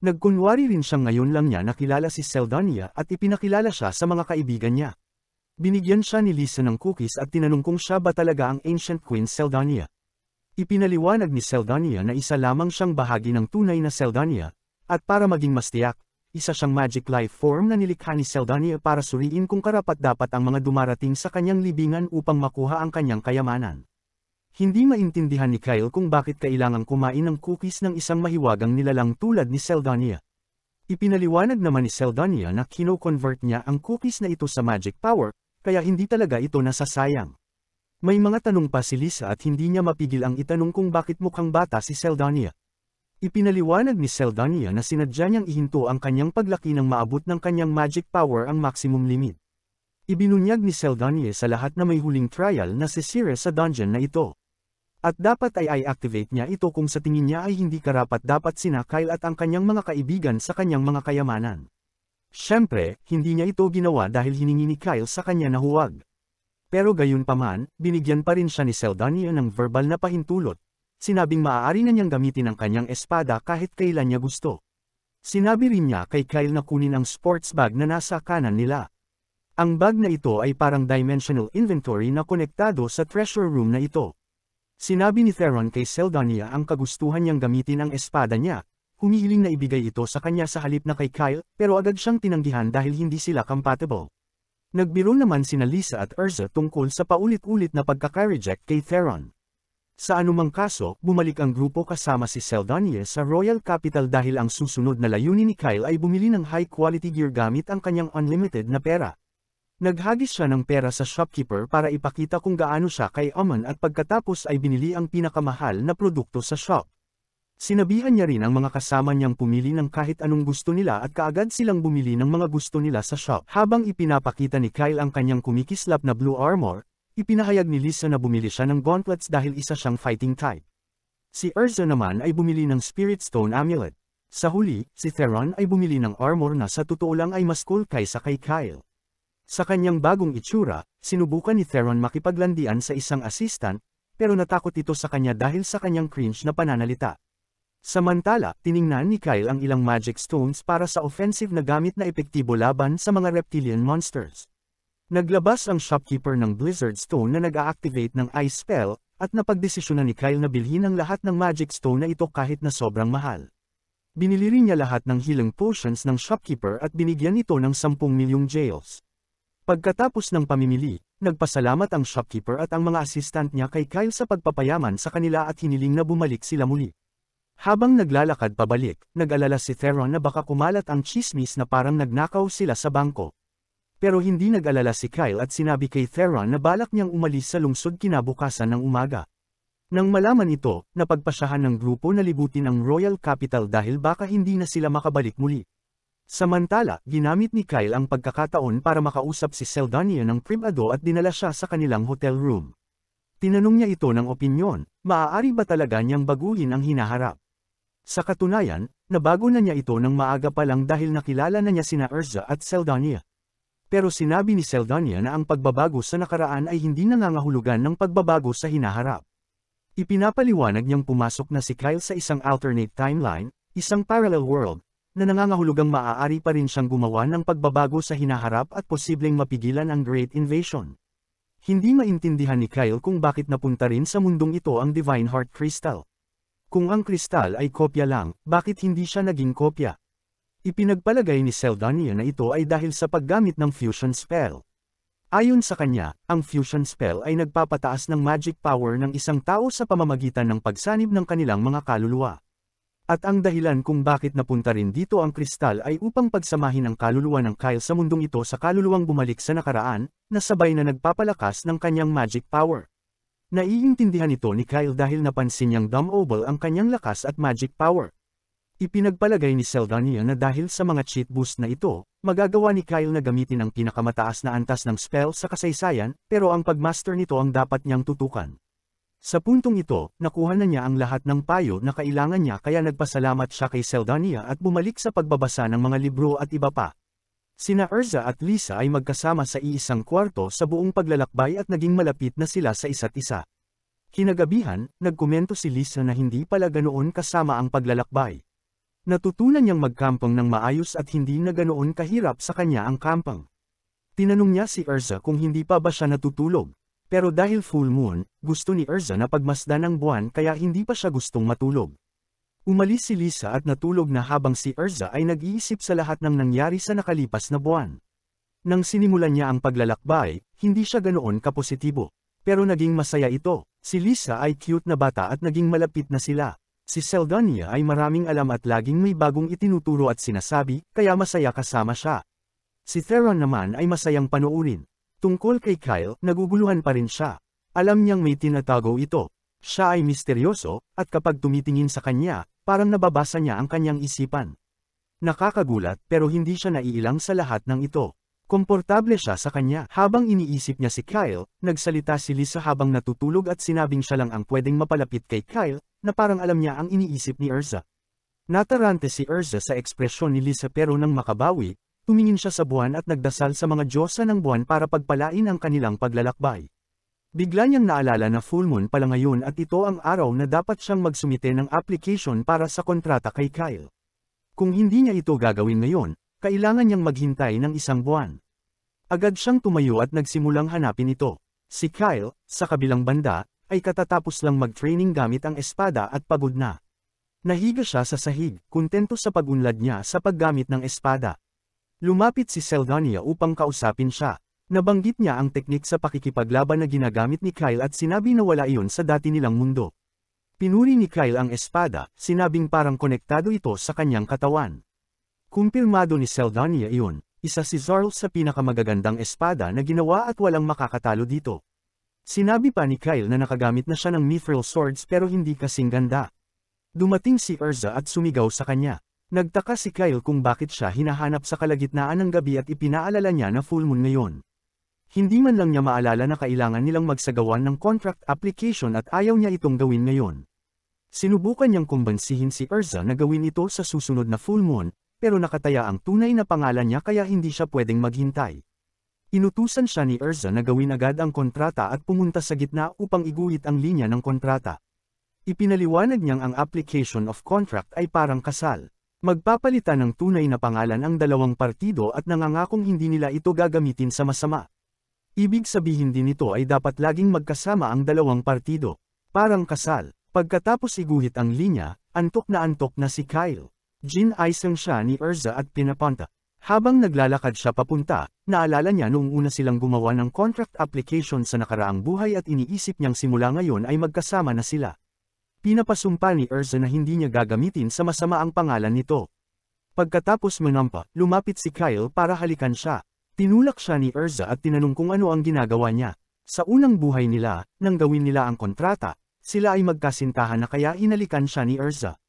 Nagkunwari rin siyang ngayon lang niya nakilala si Seldania at ipinakilala siya sa mga kaibigan niya. Binigyan siya ni Lisa ng cookies at tinanong kung siya ba talaga ang Ancient Queen Seldania. Ipinaliwanag ni Seldania na isa lamang siyang bahagi ng tunay na Seldania, at para maging mas tiyak, isa siyang magic life form na nilikha ni Seldania para suriin kung karapat-dapat ang mga dumarating sa kanyang libingan upang makuha ang kanyang kayamanan. Hindi maintindihan ni Kyle kung bakit kailangang kumain ng cookies ng isang mahiwagang nilalang tulad ni Seldania. Ipinaliwanag naman ni Seldania na kino-convert niya ang cookies na ito sa magic power, kaya hindi talaga ito nasasayang. May mga tanong pa si Lisa at hindi niya mapigil ang itanong kung bakit mukhang bata si Seldania. Ipinaliwanag ni Seldania na sinadya niyang ihinto ang kanyang paglaki nang maabot ng kanyang magic power ang maximum limit. Ibinunyag ni Seldania sa lahat na may huling trial na si Sire sa dungeon na ito. At dapat ay i-activate niya ito kung sa tingin niya ay hindi karapat dapat sina Kyle at ang kanyang mga kaibigan sa kanyang mga kayamanan. Siyempre, hindi niya ito ginawa dahil hiningi ni Kyle sa kanya na huwag. Pero gayunpaman, binigyan pa rin siya ni Seldania ng verbal na pahintulot. Sinabing maaari na niyang gamitin ang kanyang espada kahit kailan niya gusto. Sinabi rin niya kay Kyle na kunin ang sports bag na nasa kanan nila. Ang bag na ito ay parang dimensional inventory na konektado sa treasure room na ito. Sinabi ni Theron kay Seldania ang kagustuhan niyang gamitin ang espada niya, humihiling na ibigay ito sa kanya sa halip na kay Kyle, pero agad siyang tinanggihan dahil hindi sila compatible. Nagbiro naman sina Lisa at Urza tungkol sa paulit-ulit na pagkaka-reject kay Theron. Sa anumang kaso, bumalik ang grupo kasama si Seldania sa Royal Capital dahil ang susunod na layunin ni Kyle ay bumili ng high-quality gear gamit ang kanyang unlimited na pera. Naghagis siya ng pera sa shopkeeper para ipakita kung gaano siya kay Amon at pagkatapos ay binili ang pinakamahal na produkto sa shop. Sinabihan niya rin ang mga kasama niyang pumili ng kahit anong gusto nila at kaagad silang bumili ng mga gusto nila sa shop. Habang ipinapakita ni Kyle ang kanyang kumikislap na blue armor, ipinahayag ni Lisa na bumili siya ng gauntlets dahil isa siyang fighting type. Si Urza naman ay bumili ng Spirit Stone Amulet. Sa huli, si Theron ay bumili ng armor na sa totoo lang ay mas cool kaysa kay Kyle. Sa kanyang bagong itsura, sinubukan ni Theron makipaglandian sa isang assistant, pero natakot ito sa kanya dahil sa kanyang cringe na pananalita. Samantala, tiningnan ni Kyle ang ilang magic stones para sa offensive na gamit na epektibo laban sa mga reptilian monsters. Naglabas ang shopkeeper ng Blizzard Stone na nag-a-activate ng ice spell, at napagdesisyonan ni Kyle na bilhin ang lahat ng magic stone na ito kahit na sobrang mahal. Binili rin niya lahat ng healing potions ng shopkeeper at binigyan ito ng 10 milyong jails. Pagkatapos ng pamimili, nagpasalamat ang shopkeeper at ang mga assistant niya kay Kyle sa pagpapayaman sa kanila at hiniling na bumalik sila muli. Habang naglalakad pabalik, nag-alala si Theron na baka kumalat ang chismis na parang nagnakaw sila sa bangko. Pero hindi nag-alala si Kyle at sinabi kay Theron na balak niyang umalis sa lungsod kinabukasan ng umaga. Nang malaman ito, napagpasyahan ng grupo na libutin ang Royal Capital dahil baka hindi na sila makabalik muli. Samantala, ginamit ni Kyle ang pagkakataon para makausap si Seldania ng privado at dinala siya sa kanilang hotel room. Tinanong niya ito ng opinyon, maaari ba talaga niyang baguhin ang hinaharap? Sa katunayan, nabago na niya ito ng maaga pa lang dahil nakilala na niya sina Urza at Seldania. Pero sinabi ni Seldania na ang pagbabago sa nakaraan ay hindi nangangahulugan ng pagbabago sa hinaharap. Ipinapaliwanag niyang pumasok na si Kyle sa isang alternate timeline, isang parallel world, na nangangahulugang maaari pa rin siyang gumawa ng pagbabago sa hinaharap at posibleng mapigilan ang Great Invasion. Hindi maintindihan ni Kyle kung bakit napunta rin sa mundong ito ang Divine Heart Crystal. Kung ang kristal ay kopya lang, bakit hindi siya naging kopya? Ipinagpalagay ni Seldania na ito ay dahil sa paggamit ng fusion spell. Ayon sa kanya, ang fusion spell ay nagpapataas ng magic power ng isang tao sa pamamagitan ng pagsanib ng kanilang mga kaluluwa. At ang dahilan kung bakit napunta rin dito ang kristal ay upang pagsamahin ang kaluluwa ng Kyle sa mundong ito sa kaluluwang bumalik sa nakaraan, na sabay na nagpapalakas ng kanyang magic power. Naiintindihan ito ni Kyle dahil napansin niyang dumb-oble ang kanyang lakas at magic power. Ipinagpalagay ni Seldania na dahil sa mga cheat boost na ito, magagawa ni Kyle na gamitin ang pinakamataas na antas ng spell sa kasaysayan, pero ang pagmaster nito ang dapat niyang tutukan. Sa puntong ito, nakuha na niya ang lahat ng payo na kailangan niya kaya nagpasalamat siya kay Seldania at bumalik sa pagbabasa ng mga libro at iba pa. Sina Urza at Lisa ay magkasama sa iisang kwarto sa buong paglalakbay at naging malapit na sila sa isa't isa. Kinagabihan, nagkomento si Lisa na hindi pala ganoon kasama ang paglalakbay. Natutunan niyang magkampang ng maayos at hindi na ganoon kahirap sa kanya ang kampang. Tinanong niya si Urza kung hindi pa ba siya natutulog. Pero dahil full moon, gusto ni Urza na pagmasdan ng buwan kaya hindi pa siya gustong matulog. Umalis si Lisa at natulog na habang si Urza ay nag-iisip sa lahat ng nangyari sa nakalipas na buwan. Nang sinimulan niya ang paglalakbay, hindi siya ganoon kapositibo. Pero naging masaya ito. Si Lisa ay cute na bata at naging malapit na sila. Si Seldania ay maraming alam at laging may bagong itinuturo at sinasabi, kaya masaya kasama siya. Si Theron naman ay masayang panoorin. Tungkol kay Kyle, naguguluhan pa rin siya. Alam niyang may tinatago ito. Siya ay misteryoso, at kapag tumitingin sa kanya, parang nababasa niya ang kanyang isipan. Nakakagulat pero hindi siya naiilang sa lahat ng ito. Komportable siya sa kanya. Habang iniisip niya si Kyle, nagsalita si Lisa habang natutulog at sinabing siya lang ang pwedeng mapalapit kay Kyle, na parang alam niya ang iniisip ni Erza. Natarante si Erza sa ekspresyon ni Lisa pero nang makabawi, tumingin siya sa buwan at nagdasal sa mga diyosa ng buwan para pagpalain ang kanilang paglalakbay. Bigla niyang naalala na full moon pala ngayon at ito ang araw na dapat siyang magsumite ng application para sa kontrata kay Kyle. Kung hindi niya ito gagawin ngayon, kailangan niyang maghintay ng isang buwan. Agad siyang tumayo at nagsimulang hanapin ito. Si Kyle, sa kabilang banda, ay katatapos lang mag-training gamit ang espada at pagod na. Nahiga siya sa sahig, kontento sa pag-unlad niya sa paggamit ng espada. Lumapit si Seldania upang kausapin siya. Nabanggit niya ang teknik sa pakikipaglaban na ginagamit ni Kyle at sinabi na wala iyon sa dati nilang mundo. Pinuri ni Kyle ang espada, sinabing parang konektado ito sa kanyang katawan. Kumpirmado ni Seldania iyon, isa si Zarl sa pinakamagagandang espada na ginawa at walang makakatalo dito. Sinabi pa ni Kyle na nakagamit na siya ng mithril swords pero hindi kasing ganda. Dumating si Erza at sumigaw sa kanya. Nagtaka si Kyle kung bakit siya hinahanap sa kalagitnaan ng gabi at ipinaalala niya na full moon ngayon. Hindi man lang niya maalala na kailangan nilang magsagawan ng contract application at ayaw niya itong gawin ngayon. Sinubukan niyang kumbansihin si Erza na gawin ito sa susunod na full moon, pero nakataya ang tunay na pangalan niya kaya hindi siya pwedeng maghintay. Inutusan siya ni Erza na gawin agad ang kontrata at pumunta sa gitna upang iguhit ang linya ng kontrata. Ipinaliwanag niyang ang application of contract ay parang kasal. Magpapalitan ng tunay na pangalan ang dalawang partido at nangangakong hindi nila ito gagamitin sa masama. Ibig sabihin din nito ay dapat laging magkasama ang dalawang partido. Parang kasal. Pagkatapos iguhit ang linya, antok na si Kyle. Gin-isang siya ni Erza at pinapunta. Habang naglalakad siya papunta, naalala niya noong una silang gumawa ng contract application sa nakaraang buhay at iniisip niyang simula ngayon ay magkasama na sila. Pinapasumpa ni Erza na hindi niya gagamitin sa masama ang pangalan nito. Pagkatapos manampa, lumapit si Kyle para halikan siya. Tinulak siya ni Erza at tinanong kung ano ang ginagawa niya. Sa unang buhay nila, nang gawin nila ang kontrata, sila ay magkasintahan na kaya hinalikan siya ni Erza.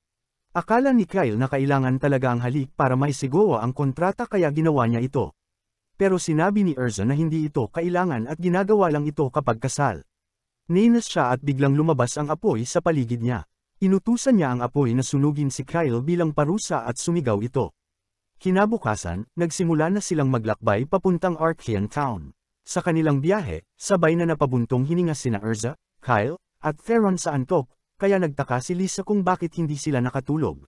Akala ni Kyle na kailangan talaga ang halik para maisigawa ang kontrata kaya ginawa niya ito. Pero sinabi ni Erza na hindi ito kailangan at ginagawa lang ito kapag kasal. Ninas siya at biglang lumabas ang apoy sa paligid niya. Inutusan niya ang apoy na sunugin si Kyle bilang parusa at sumigaw ito. Kinabukasan, nagsimula na silang maglakbay papuntang Archean Town. Sa kanilang biyahe, sabay na napabuntong hininga sina Erza, Kyle, at Theron sa antok, kaya nagtaka si Lisa kung bakit hindi sila nakatulog.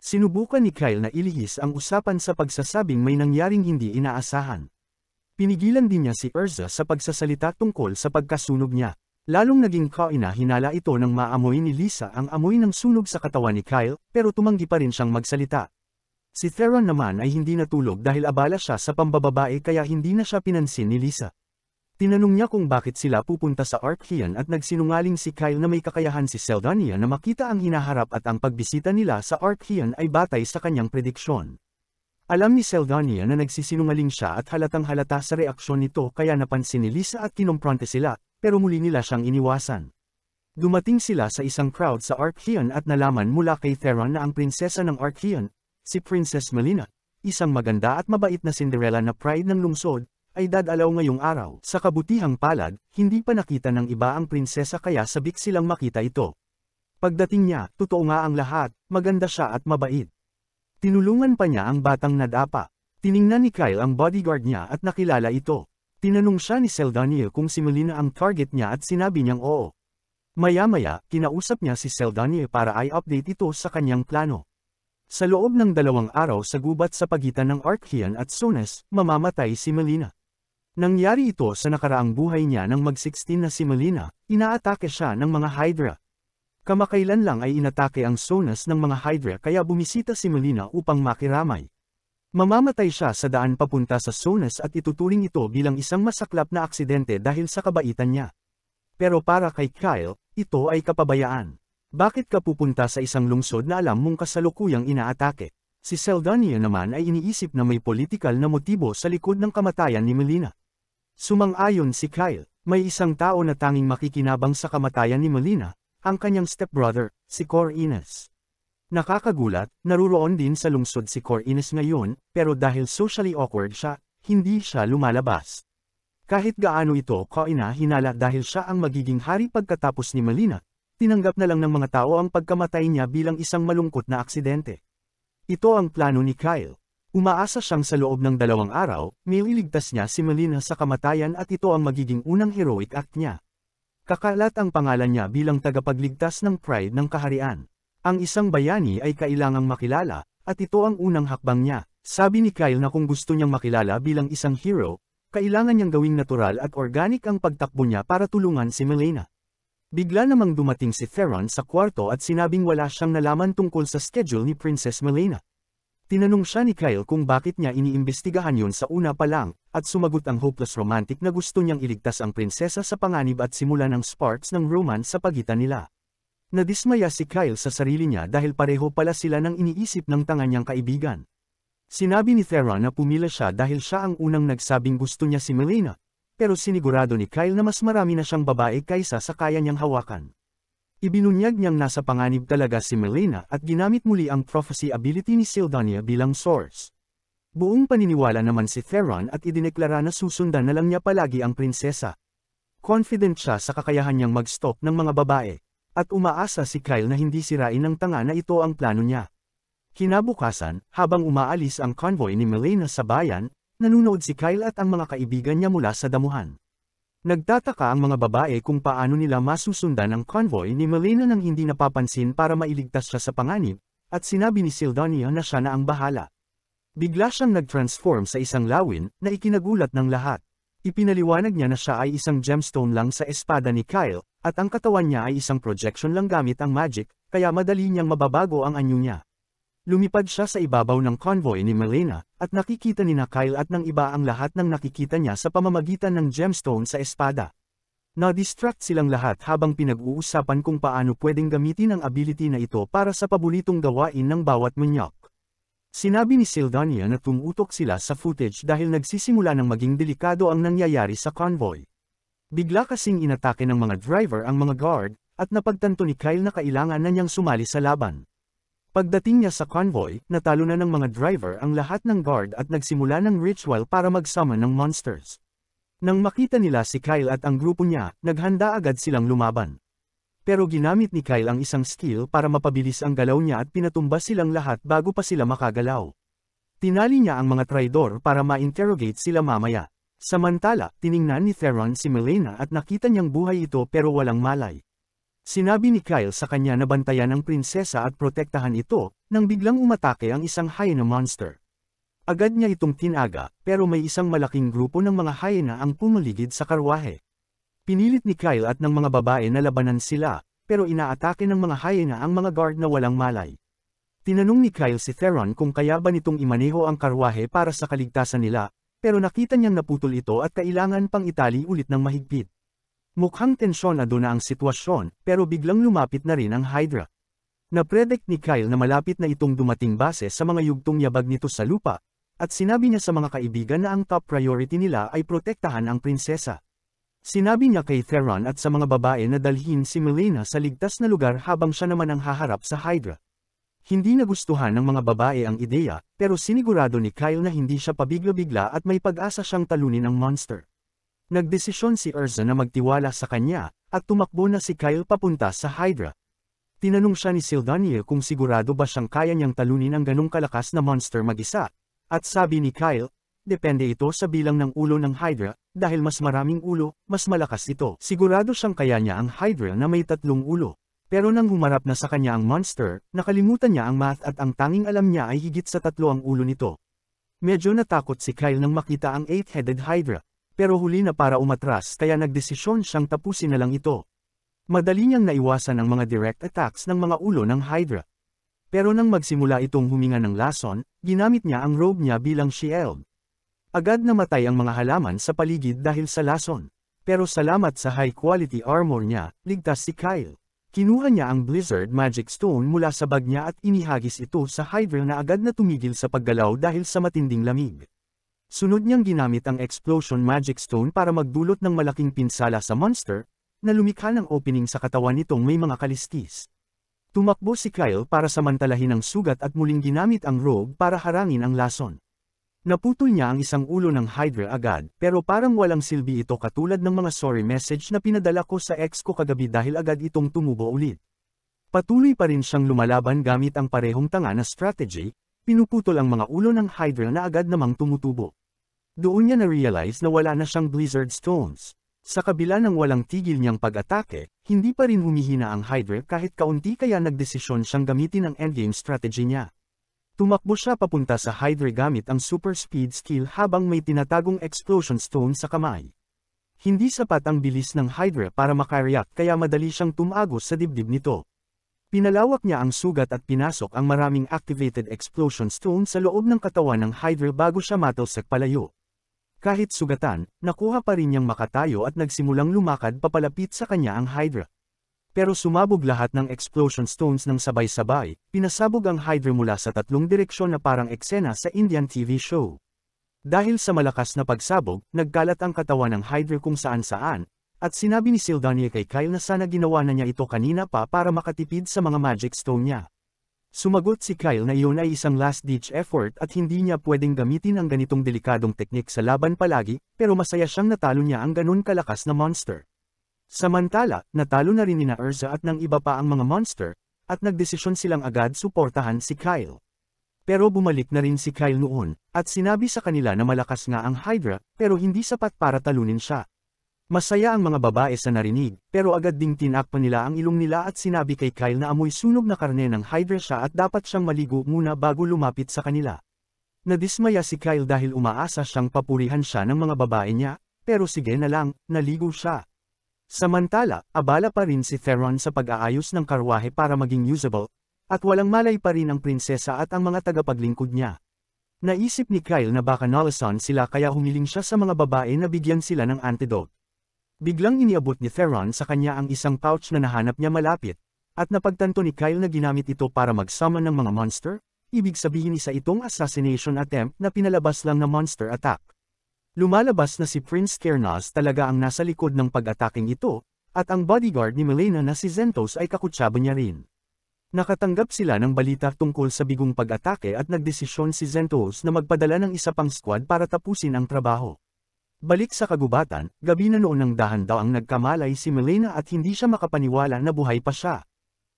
Sinubukan ni Kyle na ilihis ang usapan sa pagsasabing may nangyaring hindi inaasahan. Pinigilan din niya si Erza sa pagsasalita tungkol sa pagkasunog niya. Lalong naging kaina-hinala ito nang maamoy ni Lisa ang amoy ng sunog sa katawan ni Kyle, pero tumanggi pa rin siyang magsalita. Si Theron naman ay hindi natulog dahil abala siya sa pambababae kaya hindi na siya pinansin ni Lisa. Tinanong niya kung bakit sila pupunta sa Archean at nagsinungaling si Kyle na may kakayahan si Seldania na makita ang hinaharap at ang pagbisita nila sa Archean ay batay sa kanyang prediksyon. Alam ni Seldania na nagsisinungaling siya at halatang halata sa reaksyon nito kaya napansin ni Lisa at kinompronte sila, pero muli nila siyang iniwasan. Dumating sila sa isang crowd sa Archean at nalaman mula kay Theron na ang prinsesa ng Archean, si Princess Melina, isang maganda at mabait na Cinderella na pride ng lungsod, ay dadalaw ngayong araw. Sa kabutihang palad, hindi pa nakita ng iba ang prinsesa kaya sabik silang makita ito. Pagdating niya, totoo nga ang lahat, maganda siya at mabait. Tinulungan pa niya ang batang nadapa. Tiningnan ni Kyle ang bodyguard niya at nakilala ito. Tinanong siya ni Seldania kung si Melina ang target niya at sinabi niyang oo. Maya-maya, kinausap niya si Seldania para i-update ito sa kanyang plano. Sa loob ng 2 araw sa gubat sa pagitan ng Archean at Sones, mamamatay si Melina. Nangyari ito sa nakaraang buhay niya nang mag-16 na si Melina, inaatake siya ng mga Hydra. Kamakailan lang ay inatake ang Sones ng mga Hydra kaya bumisita si Melina upang makiramay. Mamamatay siya sa daan papunta sa Sones at ituturing ito bilang isang masaklap na aksidente dahil sa kabaitan niya. Pero para kay Kyle, ito ay kapabayaan. Bakit ka pupunta sa isang lungsod na alam mong kasalukuyang inaatake? Si Seldania naman ay iniisip na may politikal na motibo sa likod ng kamatayan ni Melina. Sumang-ayon si Kyle, may isang tao na tanging makikinabang sa kamatayan ni Melina, ang kanyang stepbrother, si Cor Ines. Nakakagulat, naruroon din sa lungsod si Cor Ines ngayon, pero dahil socially awkward siya, hindi siya lumalabas. Kahit gaano ito hinala dahil siya ang magiging hari pagkatapos ni Melina, tinanggap na lang ng mga tao ang pagkamatay niya bilang isang malungkot na aksidente. Ito ang plano ni Kyle. Umaasa siyang sa loob ng 2 araw, mailigtas niya si Melina sa kamatayan at ito ang magiging unang heroic act niya. Kakalat ang pangalan niya bilang tagapagligtas ng pride ng kaharian. Ang isang bayani ay kailangang makilala, at ito ang unang hakbang niya. Sabi ni Kyle na kung gusto niyang makilala bilang isang hero, kailangan niyang gawing natural at organic ang pagtakbo niya para tulungan si Melina. Bigla namang dumating si Theron sa kwarto at sinabing wala siyang nalaman tungkol sa schedule ni Princess Melina. Tinanong siya ni Kyle kung bakit niya iniimbestigahan yon sa una pa lang, at sumagot ang hopeless romantic na gusto niyang iligtas ang prinsesa sa panganib at simulan ng sparks ng romance sa pagitan nila. Nadismaya si Kyle sa sarili niya dahil pareho pala sila ng iniisip ng tanga niyang kaibigan. Sinabi ni Theron na pumila siya dahil siya ang unang nagsabing gusto niya si Melina, pero sinigurado ni Kyle na mas marami na siyang babae kaysa sa kaya niyang hawakan. Ibinunyag niyang nasa panganib talaga si Melina at ginamit muli ang prophecy ability ni Seldania bilang source. Buong paniniwala naman si Theron at idineklara na susundan na lang niya palagi ang prinsesa. Confident siya sa kakayahan niyang mag-stop ng mga babae, at umaasa si Kyle na hindi sirain ng tanga na ito ang plano niya. Kinabukasan, habang umaalis ang convoy ni Melina sa bayan, nanunood si Kyle at ang mga kaibigan niya mula sa damuhan. Nagtataka ang mga babae kung paano nila masusundan ang convoy ni Melina nang hindi napapansin para mailigtas siya sa panganib, at sinabi ni Seldania na siya na ang bahala. Bigla siyang nag-transform sa isang lawin na ikinagulat ng lahat. Ipinaliwanag niya na siya ay isang gemstone lang sa espada ni Kyle, at ang katawan niya ay isang projection lang gamit ang magic, kaya madali niyang mababago ang anyo niya. Lumipad siya sa ibabaw ng convoy ni Melina, at nakikita ni Kyle at ng iba ang lahat ng nakikita niya sa pamamagitan ng gemstone sa espada. Na-distract silang lahat habang pinag-uusapan kung paano pwedeng gamitin ang ability na ito para sa pabulitong gawain ng bawat manyok. Sinabi ni Seldania na tumutok sila sa footage dahil nagsisimula ng maging delikado ang nangyayari sa convoy. Bigla kasing inatake ng mga driver ang mga guard, at napagtanto ni Kyle na kailangan na niyang sumali sa laban. Pagdating niya sa convoy, natalo na ng mga driver ang lahat ng guard at nagsimula ng ritual para mag-summon ng monsters. Nang makita nila si Kyle at ang grupo niya, naghanda agad silang lumaban. Pero ginamit ni Kyle ang isang skill para mapabilis ang galaw niya at pinatumba silang lahat bago pa sila makagalaw. Tinali niya ang mga traidor para ma-interrogate sila mamaya. Samantala, tiningnan ni Theron si Melina at nakita niyang buhay ito pero walang malay. Sinabi ni Kyle sa kanya na bantayan ang prinsesa at protektahan ito, nang biglang umatake ang isang hyena monster. Agad niya itong tinaga, pero may isang malaking grupo ng mga hyena ang pumaligid sa karwahe. Pinilit ni Kyle at ng mga babae na labanan sila, pero inaatake ng mga hyena ang mga guard na walang malay. Tinanong ni Kyle si Theron kung kaya ba nitong imaneho ang karwahe para sa kaligtasan nila, pero nakita niyang naputol ito at kailangan pang itali ulit ng mahigpit. Mukhang tensyonado na ang sitwasyon, pero biglang lumapit na rin ang Hydra. Napredict ni Kyle na malapit na itong dumating base sa mga yugtong yabag nito sa lupa, at sinabi niya sa mga kaibigan na ang top priority nila ay protektahan ang prinsesa. Sinabi niya kay Theron at sa mga babae na dalhin si Melina sa ligtas na lugar habang siya naman ang haharap sa Hydra. Hindi nagustuhan ng mga babae ang ideya, pero sinigurado ni Kyle na hindi siya pabigla-bigla at may pag-asa siyang talunin ang monster. Nagdesisyon si Urza na magtiwala sa kanya, at tumakbo na si Kyle papunta sa Hydra. Tinanong siya ni Seldania kung sigurado ba siyang kaya niyang talunin ang ganong kalakas na monster mag-isa, at sabi ni Kyle, depende ito sa bilang ng ulo ng Hydra, dahil mas maraming ulo, mas malakas ito. Sigurado siyang kaya niya ang Hydra na may 3 ulo. Pero nang humarap na sa kanya ang monster, nakalimutan niya ang math at ang tanging alam niya ay higit sa 3 ang ulo nito. Medyo natakot si Kyle nang makita ang 8-headed Hydra. Pero huli na para umatras kaya nagdesisyon siyang tapusin na lang ito. Madali niyang naiwasan ang mga direct attacks ng mga ulo ng Hydra. Pero nang magsimula itong huminga ng lason, ginamit niya ang robe niya bilang shield. Agad namatay ang mga halaman sa paligid dahil sa lason. Pero salamat sa high-quality armor niya, ligtas si Kyle. Kinuha niya ang Blizzard Magic Stone mula sa bag niya at inihagis ito sa Hydra na agad na tumigil sa paggalaw dahil sa matinding lamig. Sunod niyang ginamit ang Explosion Magic Stone para magdulot ng malaking pinsala sa monster, na lumikha ng opening sa katawan nitong may mga kalistis. Tumakbo si Kyle para samantalahin ang sugat at muling ginamit ang rogue para harangin ang lason. Naputol niya ang isang ulo ng Hydra agad, pero parang walang silbi ito katulad ng mga sorry message na pinadala ko sa ex ko kagabi dahil agad itong tumubo ulit. Patuloy pa rin siyang lumalaban gamit ang parehong tanga na strategy, pinuputol ang mga ulo ng Hydra na agad namang tumutubo. Doon niya na-realize na wala na siyang Blizzard Stones. Sa kabila ng walang tigil niyang pag-atake, hindi pa rin humihina ang Hydra kahit kaunti kaya nagdesisyon siyang gamitin ang endgame strategy niya. Tumakbo siya papunta sa Hydra gamit ang super speed skill habang may tinatagong explosion stone sa kamay. Hindi sapat ang bilis ng Hydra para makareact kaya madali siyang tumagos sa dibdib nito. Pinalawak niya ang sugat at pinasok ang maraming activated explosion stone sa loob ng katawan ng Hydra bago siya matalsik palayo. Kahit sugatan, nakuha pa rin niyang makatayo at nagsimulang lumakad papalapit sa kanya ang Hydra. Pero sumabog lahat ng explosion stones ng sabay-sabay, pinasabog ang Hydra mula sa tatlong direksyon na parang eksena sa Indian TV show. Dahil sa malakas na pagsabog, nagkalat ang katawan ng Hydra kung saan-saan, at sinabi ni Sildania kay Kyle na sana ginawa na niya ito kanina pa para makatipid sa mga magic stone niya. Sumagot si Kyle na iyon ay isang last-ditch effort at hindi niya pwedeng gamitin ang ganitong delikadong teknik sa laban palagi, pero masaya siyang natalo niya ang ganun kalakas na monster. Samantala, natalo na rin nina Urza at ng iba pa ang mga monster, at nagdesisyon silang agad suportahan si Kyle. Pero bumalik na rin si Kyle noon, at sinabi sa kanila na malakas nga ang Hydra, pero hindi sapat para talunin siya. Masaya ang mga babae sa narinig, pero agad ding tinakpan nila ang ilong nila at sinabi kay Kyle na amoy sunog na karne ng Hydra siya at dapat siyang maligo muna bago lumapit sa kanila. Nadismaya si Kyle dahil umaasa siyang papurihan siya ng mga babae niya, pero sige na lang, naligo siya. Samantala, abala pa rin si Theron sa pag-aayos ng karwahe para maging usable, at walang malay pa rin ang prinsesa at ang mga tagapaglingkod niya. Naisip ni Kyle na baka nalasan sila kaya humiling siya sa mga babae na bigyan sila ng antidote. Biglang iniabot ni Theron sa kanya ang isang pouch na nahanap niya malapit, at napagtanto ni Kyle na ginamit ito para mag-summon ng mga monster, ibig sabihin isa itong assassination attempt na pinalabas lang na monster attack. Lumalabas na si Prince Kernas talaga ang nasa likod ng pag-ataking ito, at ang bodyguard ni Melena na si Zentos ay kakutsaba niya rin. Nakatanggap sila ng balita tungkol sa bigong pag-atake at nagdesisyon si Zentos na magpadala ng isa pang squad para tapusin ang trabaho. Balik sa kagubatan, gabi na noon ng dahan-daang nagkamalay si Melena at hindi siya makapaniwala na buhay pa siya.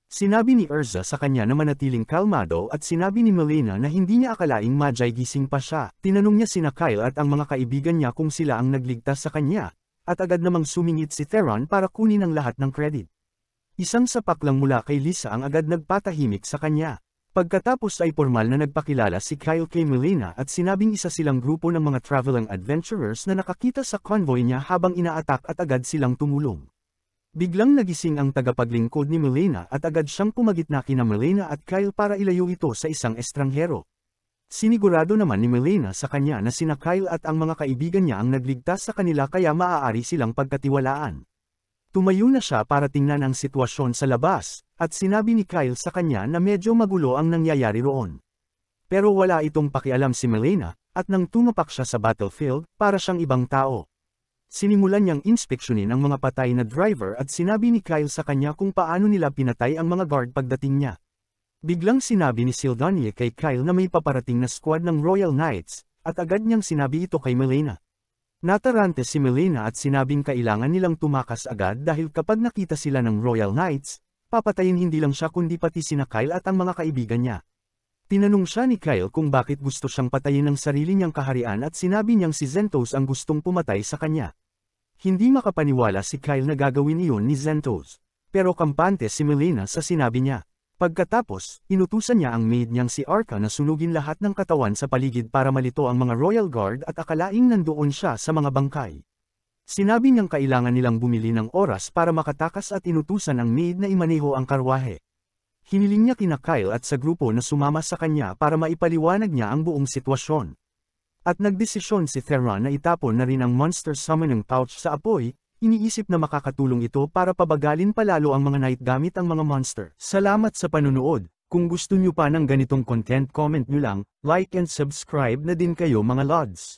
Sinabi ni Urza sa kanya na manatiling kalmado at sinabi ni Melena na hindi niya akalaing Magi gising pa siya. Tinanong niya sina Kyle at ang mga kaibigan niya kung sila ang nagligtas sa kanya, at agad namang sumingit si Theron para kunin ang lahat ng credit. Isang sapak lang mula kay Lisa ang agad nagpatahimik sa kanya. Pagkatapos ay formal na nagpakilala si Kyle kay Melena at sinabing isa silang grupo ng mga traveling adventurers na nakakita sa convoy niya habang inaatak at agad silang tumulong. Biglang nagising ang tagapaglingkod ni Melena at agad siyang pumagitna kina Melena at Kyle para ilayo ito sa isang estranghero. Sinigurado naman ni Melena sa kanya na sina Kyle at ang mga kaibigan niya ang nagligtas sa kanila kaya maaari silang pagkatiwalaan. Tumayo na siya para tingnan ang sitwasyon sa labas, at sinabi ni Kyle sa kanya na medyo magulo ang nangyayari roon. Pero wala itong pakialam si Melena, at nang tumapak siya sa battlefield, para siyang ibang tao. Sinimulan niyang inspeksyonin ang mga patay na driver at sinabi ni Kyle sa kanya kung paano nila pinatay ang mga guard pagdating niya. Biglang sinabi ni Sildania kay Kyle na may paparating na squad ng Royal Knights, at agad niyang sinabi ito kay Melena. Natarante si Melena at sinabing kailangan nilang tumakas agad dahil kapag nakita sila ng Royal Knights, papatayin hindi lang siya kundi pati sina Kyle at ang mga kaibigan niya. Tinanong siya ni Kyle kung bakit gusto siyang patayin ng sarili niyang kaharian at sinabi niyang si Zentos ang gustong pumatay sa kanya. Hindi makapaniwala si Kyle na gagawin iyon ni Zentos. Pero kampante si Melena sa sinabi niya. Pagkatapos, inutusan niya ang maid niyang si Arca na sunugin lahat ng katawan sa paligid para malito ang mga Royal Guard at akalaing nandoon siya sa mga bangkay. Sinabi niyang kailangan nilang bumili ng oras para makatakas at inutusan ang maid na imaneho ang karwahe. Hiniling niya kina Kyle at sa grupo na sumama sa kanya para maipaliwanag niya ang buong sitwasyon. At nagdesisyon si Theron na itapon na rin ang monster summoning pouch sa apoy, Iniisip na makakatulong ito para pabagalin palalo ang mga knight gamit ang mga monster. Salamat sa panunood. Kung gusto nyo pa ng ganitong content, comment nyo lang, like and subscribe na din kayo mga lods.